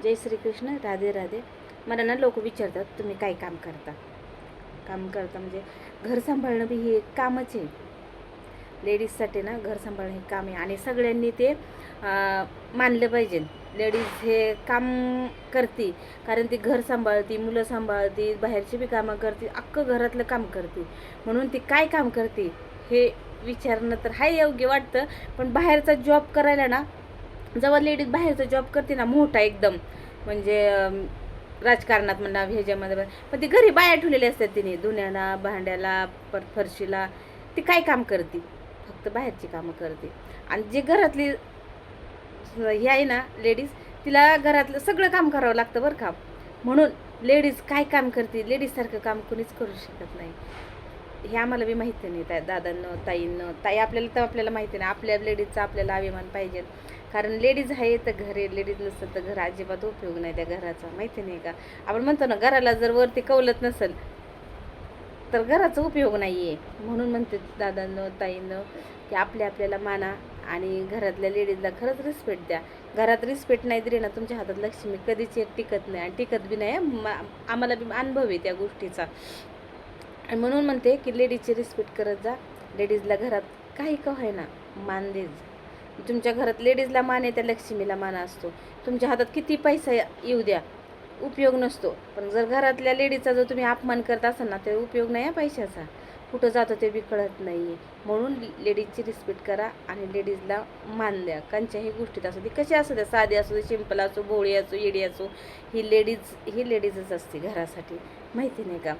जय श्रीकृष्ण, राधे राधे. मला ना लोक विचारतात तुम्ही काय काम करता. काम करता म्हणजे घर सांभाळणं बी हे एक कामच आहे. लेडीजसाठी ना घर सांभाळणं हे काम आहे आणि सगळ्यांनी ते मानलं पाहिजे. लेडीज हे काम करते कारण ती घर सांभाळती, मुलं सांभाळती, बाहेरची बी कामं करते, अख्खं घरातलं काम करते. म्हणून ती काय काम करते हे विचारणं तर हाय योग्य वाटतं. पण बाहेरचा जॉब करायला ना, जेव्हा लेडीज बाहेरचा जॉब करते ना मोठा एकदम, म्हणजे राजकारणात म्हणा ह्याच्यामध्ये, पण ती घरी बाया ठेवलेली असतात तिने धुण्याला, भांड्याला, फरशीला. ती काय काम करते? फक्त बाहेरची कामं करते. आणि जे घरातली हे आहे ना लेडीज, तिला घरातलं सगळं काम करावं लागतं बरं का. म्हणून लेडीज काय काम करते, लेडीजसारखं काम कोणीच करू शकत नाही. हे आम्हाला बी माहिती नाही. दादांनो, ताईंनो, ताई आपल्याला तर आपल्याला माहिती नाही. आपल्या लेडीजचा आपल्याला अभिमान पाहिजे. कारण लेडीज आहे तर घरी, लेडीज नसेल तर घर अजिबात उपयोग नाही त्या घराचा. माहिती नाही का. आपण म्हणतो ना, घराला जर वरती कौलत नसेल तर घराचा उपयोग नाही आहे. म्हणून म्हणते दादांनो, ताईंनो, की आपल्याला माना आणि घरातल्या लेडीजला खरंच रिस्पेक्ट द्या. घरात रिस्पेक्ट नाही दिली ना, तुमच्या हातात लक्ष्मी कधीच एक टिकत नाही आणि टिकत बी नाही. आम्हाला बी अनुभव आहे त्या गोष्टीचा. आणि म्हणून म्हणते की लेडीजची रिस्पेक्ट करत जा. लेडीजला घरात काही का होईना मान देत जा. तुमच्या घरात लेडीजला मान आहे त्या लक्ष्मीला मान असतो. तुमच्या हातात किती पैसा येऊ द्या, उपयोग नसतो. पण जर घरातल्या लेडीजचा जर तुम्ही अपमान करत असाल ना, तर उपयोग नाही आहे पैशाचा. कुठं जातो ते बी कळत नाही आहे. म्हणून लेडीजची रिस्पेक्ट करा आणि लेडीजला मान द्या. कोणत्याही गोष्टीत असो, ती कशी असू द्या, साधी असू दे, सिंपल असो, भोळी असो, येडी असो, ही लेडीजच असते घरासाठी. माहिती नाही का.